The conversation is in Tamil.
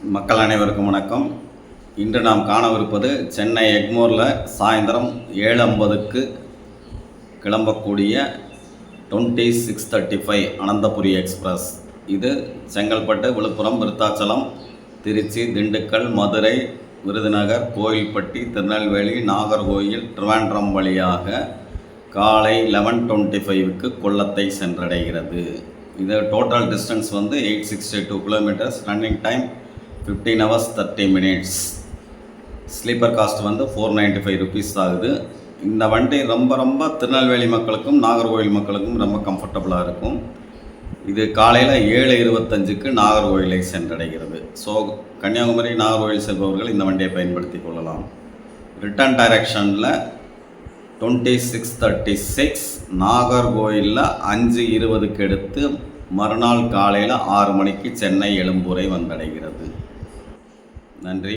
மக்கள் அனைவருக்கும் வணக்கம். இன்று நாம் காணவிருப்பது சென்னை எக்மோரில் சாயந்தரம் 7:50க்கு கிளம்பக்கூடிய 2635 அனந்தபுரி எக்ஸ்பிரஸ். இது செங்கல்பட்டு, விழுப்புரம், விருத்தாச்சலம், திருச்சி, திண்டுக்கல், மதுரை, விருதுநகர், கோயில்பட்டி, திருநெல்வேலி, நாகர்கோயில், திருவாண்டம் வழியாக காலை 11:25க்கு கொல்லத்தை சென்றடைகிறது. இது total distance 862 kilometres. Running time 15 hours 30 minutes. Sleeper cost 495 rupees ஆகுது. இந்த வண்டி ரொம்ப திருநெல்வேலி மக்களுக்கும் நாகர்கோவில் மக்களுக்கும் ரொம்ப கம்ஃபர்டபுளாக இருக்கும். இது காலையில் 7:25க்கு நாகர்கோவிலை சென்றடைகிறது. ஸோ கன்னியாகுமரி, நாகர்கோவில் செல்பவர்கள் இந்த வண்டியை பயன்படுத்தி கொள்ளலாம். ரிட்டர்ன் டைரக்ஷனில் 2636 நாகர்கோயிலில் 5:20க்கு எடுத்து மறுநாள் காலையில் 6 மணிக்கு சென்னை எழும்பூரை வந்தடைகிறது. நன்றி.